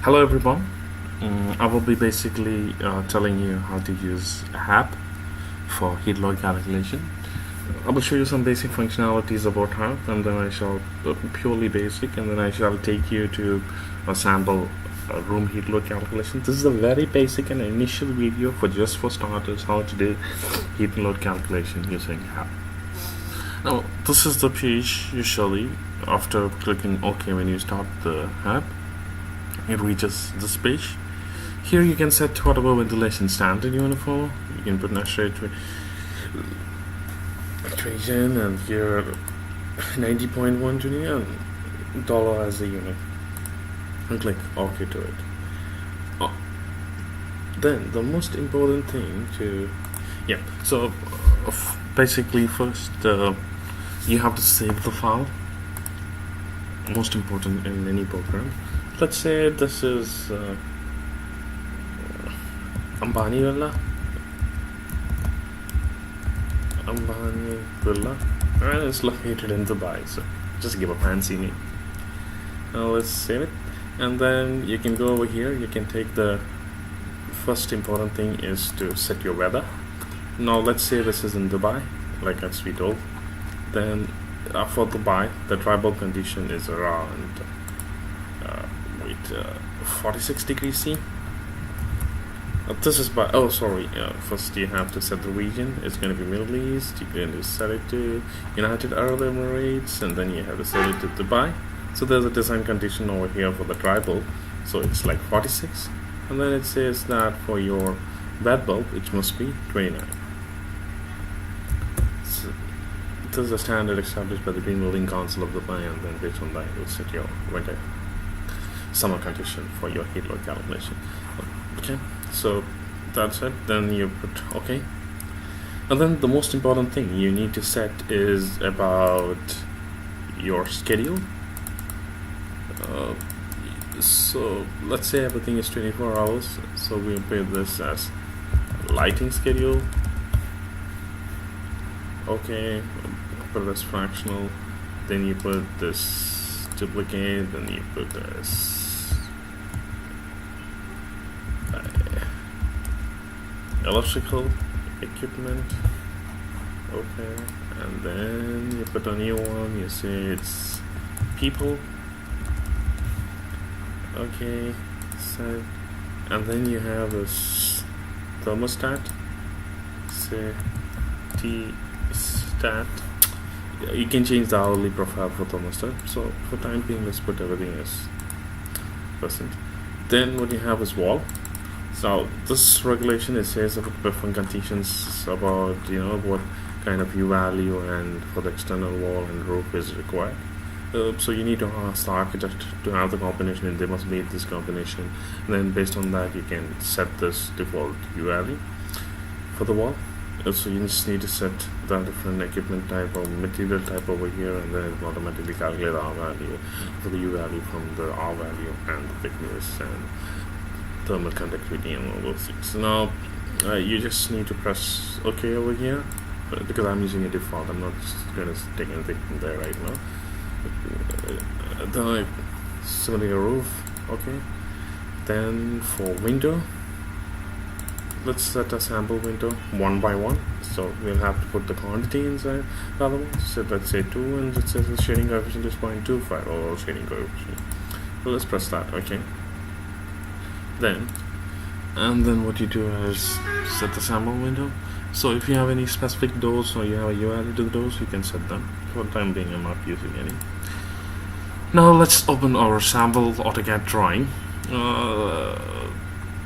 Hello everyone. I will be basically telling you how to use HAP for heat load calculation. I will show you some basic functionalities about HAP, and then I shall purely basic, and then I shall take you to a sample room heat load calculation. This is a very basic and initial video for starters how to do heat load calculation using HAP. Now this is the page usually after clicking OK. When you start the HAP, it reaches this page. Here you can set whatever ventilation standard you want to follow. You can put natural equation, and here 90.120 and dollar as a unit, and click OK to it. Then the most important thing to basically first you have to save the file. Most important in any program. Let's say this is Ambani Villa, and it's located in Dubai, so just give a fancy name. Now let's save it, and then you can go over here. You can take the first important thing is to set your weather. Now let's say this is in Dubai, like as we told. Then for Dubai, the tribal condition is around 46 degrees C. This is by first you have to set the region. It's going to be Middle East. You're going to set it to United Arab Emirates, and then you have to set it to Dubai. So there's a design condition over here for the tribal, so it's like 46, and then it says that for your bed bulb it must be 29. So this is a standard established by the Green Building Council of Dubai, and then based on that you'll set your winter summer condition for your heat load calculation. Okay, so that's it. Then you put OK, and then the most important thing you need to set is about your schedule. So let's say everything is 24 hours, so we'll put this as lighting schedule. Okay, put this fractional, then you put this duplicate, then you put this electrical equipment. Okay, and then you put a new one. You say it's people. Okay, set, and then you have this thermostat. Say T stat. You can change the hourly profile for thermostat. So for time being, let's put everything as %. Then what you have is wall. So this regulation, it says about different conditions about what kind of U value and for the external wall and roof is required. So you need to ask the architect to have the combination, and they must meet this combination. And then based on that, you can set this default U value for the wall. So you just need to set the different equipment type or material type over here, and then it will automatically calculate the R value for the U value from the R value and the thickness and thermal conductivity and all those things. Now you just need to press OK over here, because I'm using a default. I'm not going to take anything from there right now. Then I select a roof. Okay, then for window, let's set a sample window 1 by 1. So we'll have to put the quantity inside the other one. So let's say 2, and it says the shading coefficient is 0.25 or shading coefficient. So let's press that. Okay. Then what you do is set the sample window. So if you have any specific doors or you have a URL to the doors, you can set them. For the time being, I'm not using any. Now let's open our sample AutoCAD drawing.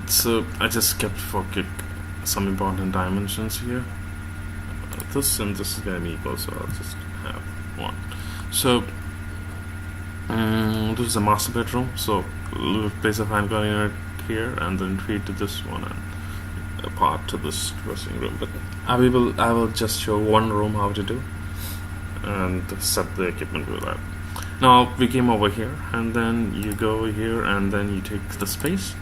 So I just kept some important dimensions here. This and this is going to be equal, so I'll just have 1. So this is a master bedroom, so we'll place a fan coordinate here and then feed to this one and a part to this dressing room. But I will just show one room how to do and set the equipment with that. Now we came over here, and then you go over here, and then you take the space.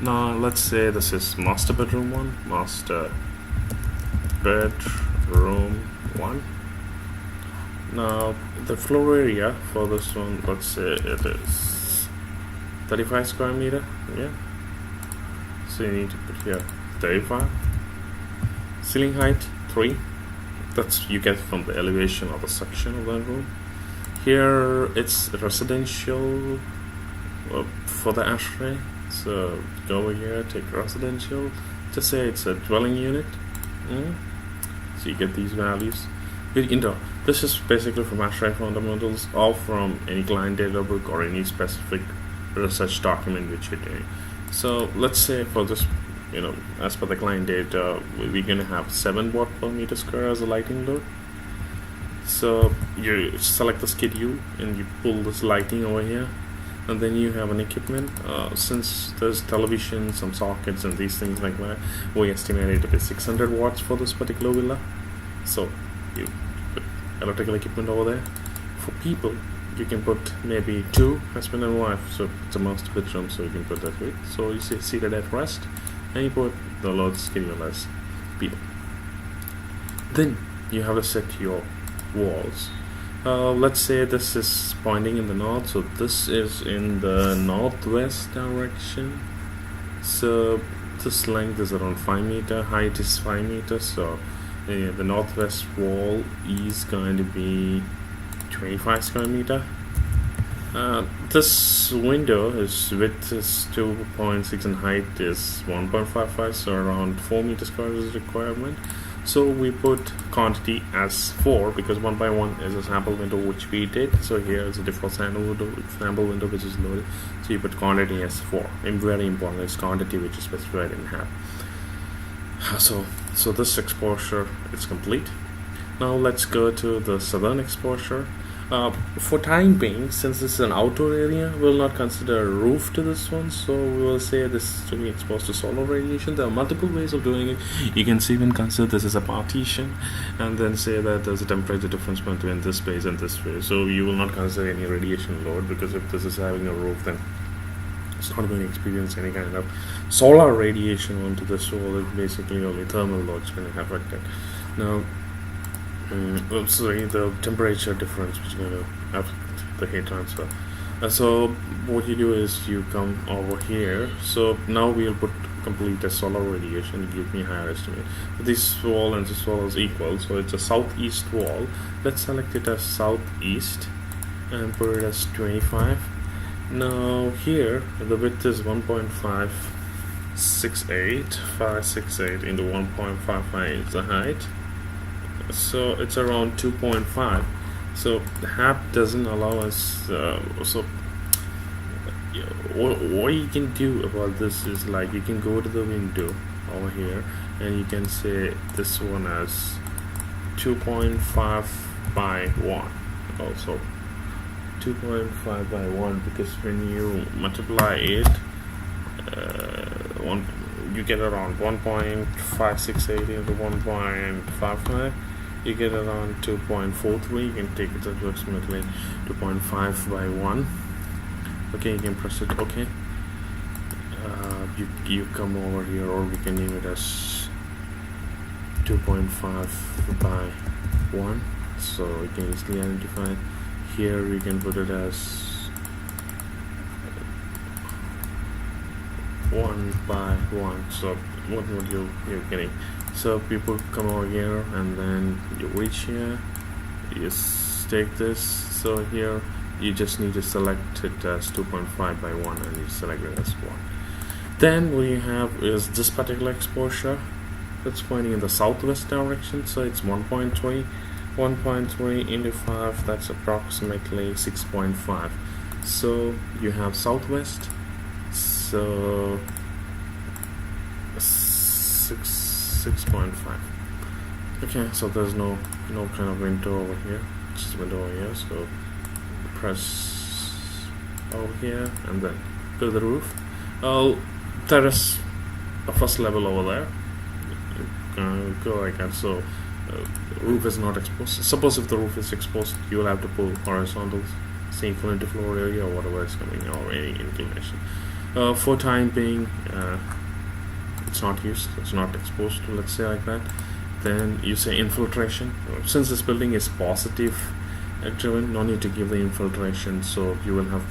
Now let's say this is master bedroom 1, master bedroom 1. Now the floor area for this one, let's say it is 35 square meter. Yeah, so you need to put here 35. Ceiling height 3. That's you get from the elevation of the section of that room. Here it's residential for the ashtray. So go over here, take residential. Just say it's a dwelling unit. So you get these values. This is basically from AshtRAE fundamentals or from any client data book or any specific research document which you're doing. So let's say for this, as per the client data, we're going to have 7 watt per meter square as a lighting load. So you select the schedule and you pull this lighting over here, and then you have an equipment. Since there's television, some sockets and these things like that, we estimate it to be 600 watts for this particular villa. So you put electrical equipment over there. For people, you can put maybe 2 husband and wife, so it's a master bedroom, so you can put that way. So you see seated at rest, and you put the load schedule as people. Then you have to set your walls. Let's say this is pointing in the north, so this is in the northwest direction. So this length is around 5 meter, height is 5 meters, so the northwest wall is going to be 25 square meter. This window is width is 2.6 and height is 1.55, so around 4 meters square is the requirement. So we put quantity as 4 because 1 by 1 is a sample window which we did. So here is a default sample window which is loaded. So you put quantity as 4. And very important is quantity which is specified in HAP. So this exposure is complete. Now let's go to the southern exposure. For time being, since this is an outdoor area, we'll not consider a roof to this one, so we will say this is to be exposed to solar radiation. There are multiple ways of doing it. You can even consider this as a partition and then say that there's a temperature difference between this space and this space, so you will not consider any radiation load, because if this is having a roof, then it's not going to experience any kind of solar radiation onto the soil. It's basically only thermal loads going to affect it. Now the temperature difference which is going to affect the heat transfer. So what you do is you come over here. So now we'll put complete as solar radiation, give me a higher estimate. This wall and this wall is equal, so it's a southeast wall. Let's select it as southeast and put it as 25. Now here the width is 1.568 into 1.55 is the height. So it's around 2.5. So the HAP doesn't allow us. What you can do about this is, like, you can go to the window over here and you can say this one as 2.5 by 1. Also 2.5 by 1, because when you multiply it, you get around 1.568 into 1.55. You get around 2.43. You can take it approximately 2.5 by 1. Okay, you can press it OK. You come over here, or we can name it as 2.5 by 1, so you can easily identify it. Here you can put it as 1 by 1. So what you're getting. So people come over here and then you reach here, you just take this. So here you just need to select it as 2.5 by 1 and you select it as 1. Then what you have is this particular exposure that's pointing in the southwest direction, so it's 1.3 into 5, that's approximately 6.5. so you have southwest, so 6.5. okay, so there's no kind of window over here, just window over here. So press over here and then go to the roof. There is a first level over there. Go like that. So roof is not exposed. Suppose if the roof is exposed, you will have to pull horizontals, same floor into floor area or whatever is coming, or any inclination. For time being, it's not used, it's not exposed, let's say like that. Then you say infiltration. Since this building is positive driven, no need to give the infiltration, so you will have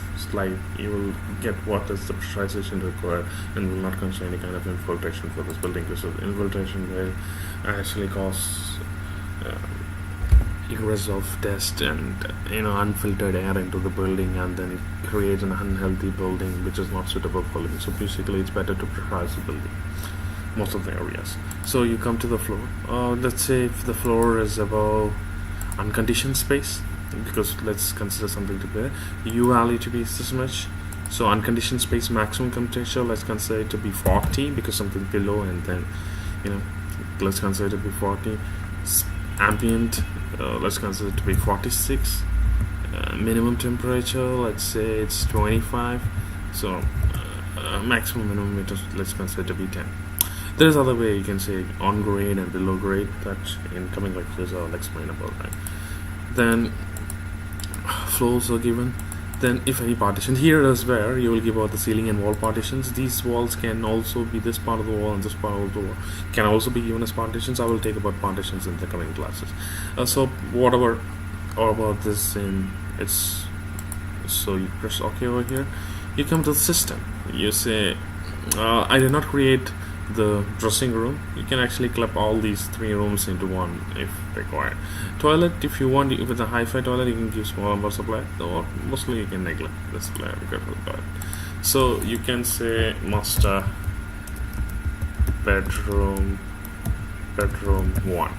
you will get what is the pressurization required and will not consider any kind of infiltration for this building, because infiltration will actually cause egress of dust and unfiltered air into the building, and then it creates an unhealthy building which is not suitable for living. So basically it's better to pressurize the building most of the areas. So you come to the floor. Let's say if the floor is above unconditioned space, because let's consider something to be there, U value to be this much. So unconditioned space maximum temperature, let's consider it to be 40 because something below, and then let's consider it to be 40. Ambient, let's consider it to be 46. Minimum temperature, let's say it's 25. So maximum minimum, let's consider it to be 10. There's other way you can say on grade and below grade, that in coming lectures I'll explain about that. Then floors are given. Then if any partition, here is where you will give out the ceiling and wall partitions. These walls can also be this part of the wall, and this part of the wall can also be given as partitions. I will take about partitions in the coming classes. So whatever about this so you press OK over here. You come to the system. You say I did not create the dressing room. You can actually club all these 3 rooms into one if required. Toilet, if you want, with a hi-fi toilet, you can give small number supply, or mostly you can neglect the supply because of the toilet. So you can say master bedroom 1,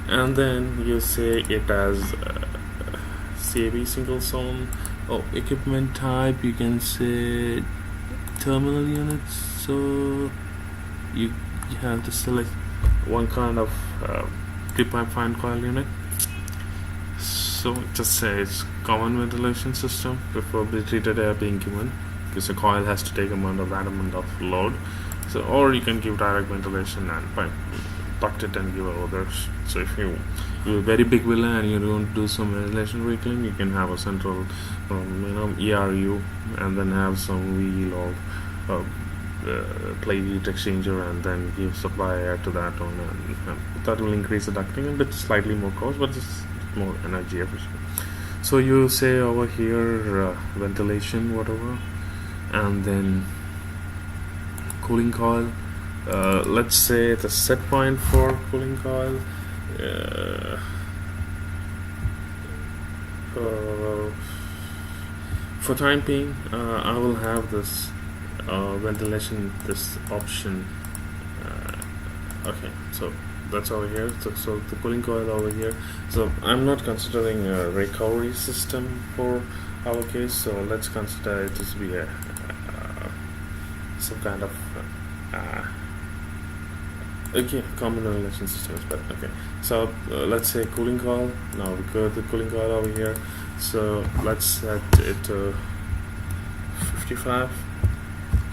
and then you say it as CAB single zone. Equipment type, you can say terminal units. So you have to select one kind of three-pipe fine coil unit. So just say it's common ventilation system, preferably treated air being given, because the coil has to take amount of that amount of load. So, or you can give direct ventilation and duct it and give others. So if you have a very big villa and you don't do some ventilation reclaim, you can have a central ERU, and then have some wheel or plate heat exchanger, and then give supply air to that one, and that will increase the ducting a bit, slightly more cost, but it's more energy efficient. So you say over here ventilation whatever, and then cooling coil. Let's say the set point for cooling coil for time being, I will have this ventilation, this option. Okay, so that's over here. So the cooling coil over here. So I'm not considering a recovery system for our case, so let's consider it to be some kind of okay, common ventilation system is better. Okay, so let's say cooling coil. Now we go to the cooling coil over here. So let's set it to 55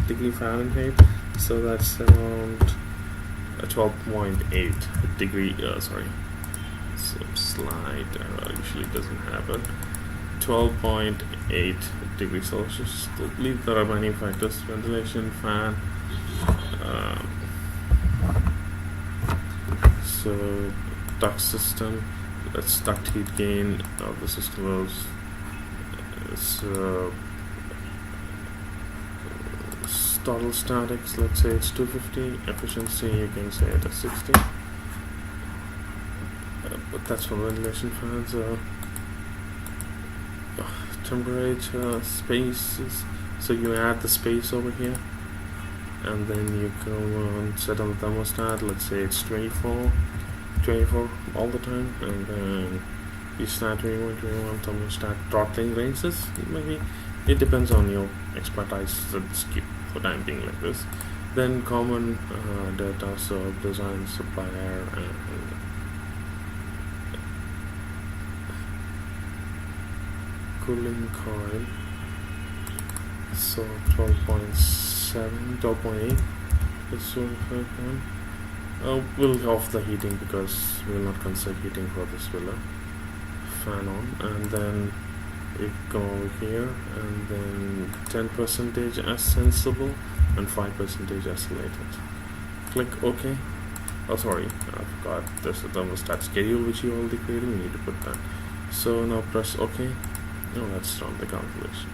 degree Fahrenheit. So that's around 12.8 degree. Sorry, some slide usually doesn't happen. 12.8 degrees Celsius. I believe there are many factors: ventilation, fan. So duct system. Let's duct heat gain of the system was total statics. Let's say it's 250. Efficiency, you can say it as 60. But that's for ventilation fans. Temperature, spaces. So you add the space over here, and then you go on set on the thermostat. Let's say it's 24 all the time, and then you start 21 thermostat throttling ranges. Maybe it depends on your expertise. Let's keep for time being like this. Then common data, so design, supply air, and cooling coil. So 12.7, 12.8. This one. We'll off the heating because we'll not consider heating for this villa. Fan on, and then we go over here, and then 10% as sensible and 5% isolated. Click OK. Oh, sorry, I forgot. There's a thermostat schedule which you already created. We need to put that. So now press OK. Now let's run the calculation.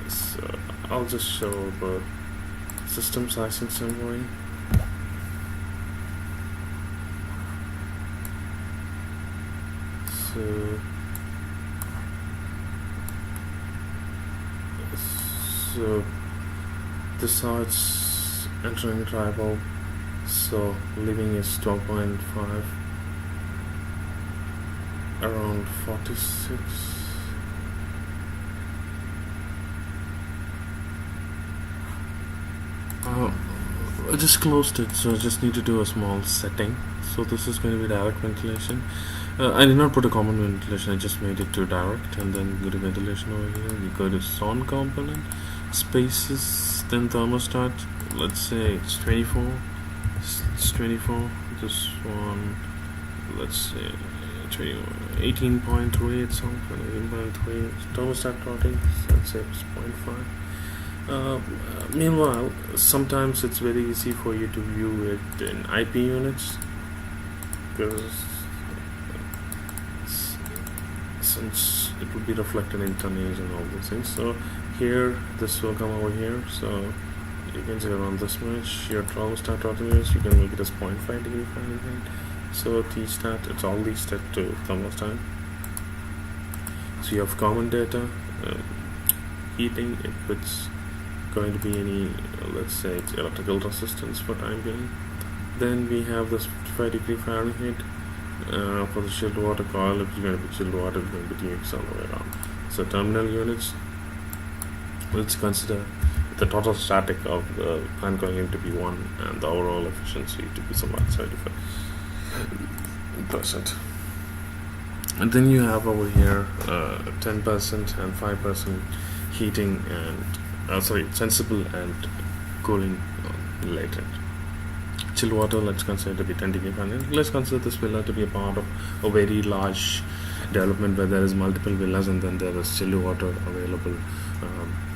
So I'll just show the system sizing summary. So this is how it's entering tribal. So living is 12.5, around 46. I just closed it, so I just need to do a small setting. So this is going to be direct ventilation. I did not put a common ventilation, I just made it to direct, and then go to ventilation over here. You go to zone component, spaces, then thermostat. Let's say it's 24. It's 24. This one, let's say 18.3 itself, and 18.3 thermostat rating. So let's say it's 0.5. Meanwhile, sometimes it's very easy for you to view it in IP units, because since it will be reflected in tonnage and all those things. So here, this will come over here. So you can say around this much. Your thermostat units, you can make it as 0.5 degree Fahrenheit. So T-stat, it's all these set to thermostat. So you have common data, heating, if it's going to be any, let's say it's electrical resistance for time being. Then we have this 55 degree Fahrenheit for the chilled water coil. If it's going to be chilled water, it's going to be TX all the way around. So terminal units, let's consider the total static of the plant going to be 1 and the overall efficiency to be somewhat 75%. And then you have over here 10% and 5% heating and sensible and cooling related. Chilled water, let's consider to be 10 degree Fahrenheit. Let's consider this villa to be a part of a very large development where there is multiple villas, and then there is chilled water available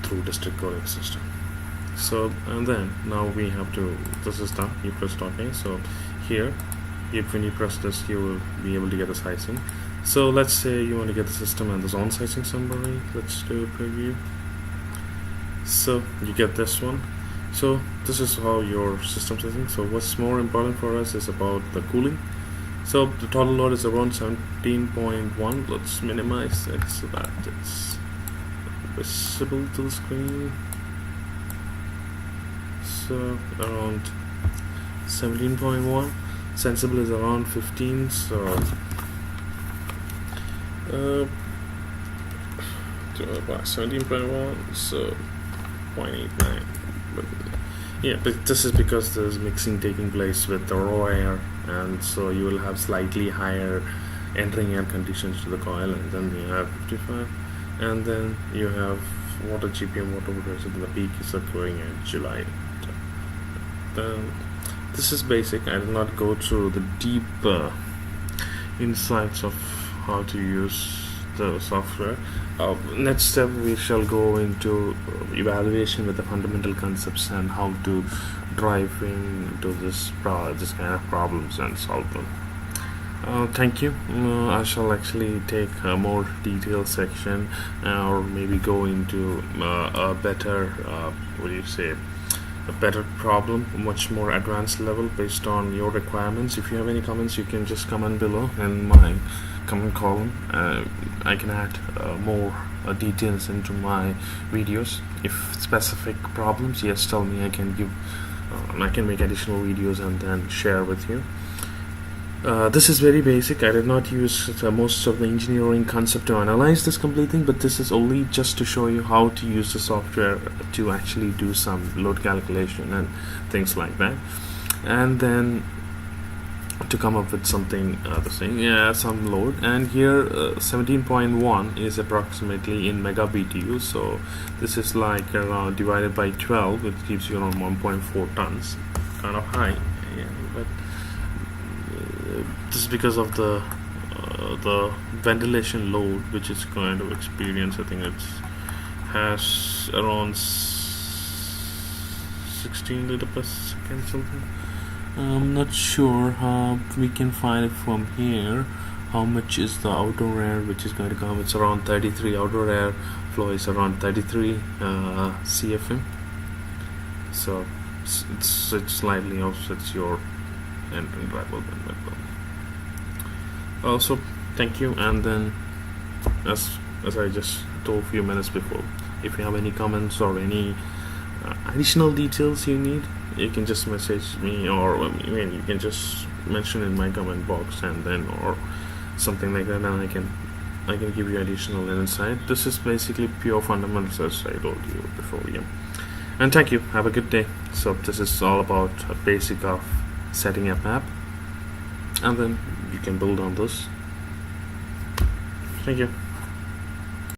through district cooling system. So, and then now we have to, this is done, you press OK. So here, if when you press this, you will be able to get the sizing. So let's say you want to get the system and the zone sizing summary. Let's do a preview. So you get this one. So this is how your system sizing. So what's more important for us is about the cooling. So the total load is around 17.1. Let's minimize it so that it's visible to the screen. So around 17.1. Sensible is around 15. So 17.1. So 0.89. But yeah, but this is because there's mixing taking place with the raw air, and so you will have slightly higher entering air conditions to the coil, and then you have 55, and then you have water GPM, water pressure. The peak is occurring in July. Then this is basic. I did not go through the deep insights of how to use the software. Next step, we shall go into evaluation with the fundamental concepts and how to drive into this kind of problems and solve them. Thank you. I shall actually take a more detailed section, or maybe go into a better a better problem, a much more advanced level based on your requirements. If you have any comments, you can just comment below in my comment column. I can add more details into my videos. If specific problems, yes, tell me. I can give I can make additional videos and then share with you. This is very basic. I did not use most of the engineering concept to analyze this complete thing, but this is only just to show you how to use the software to actually do some load calculation and things like that, and then to come up with something some load. And here 17.1 is approximately in mega BTU, so this is like divided by 12, it gives you around 1.4 tons. Kind of high, yeah, but this is because of the ventilation load which is going to experience. I think it has around 16 liter per second something. I'm not sure how we can find it from here. How much is the outer air which is going to come? It's around 33. Outer air flow is around 33 CFM. So it slightly offsets your entering driver. Also, thank you. And then, as I just told a few minutes before, if you have any comments or any additional details you need, you can just message me, or you can just mention in my comment box, and then or something like that, and I can give you additional insight. This is basically pure fundamentals, as I told you before. Yeah. And thank you. Have a good day. So this is all about a basic of setting up app, and then you can build on this. Thank you.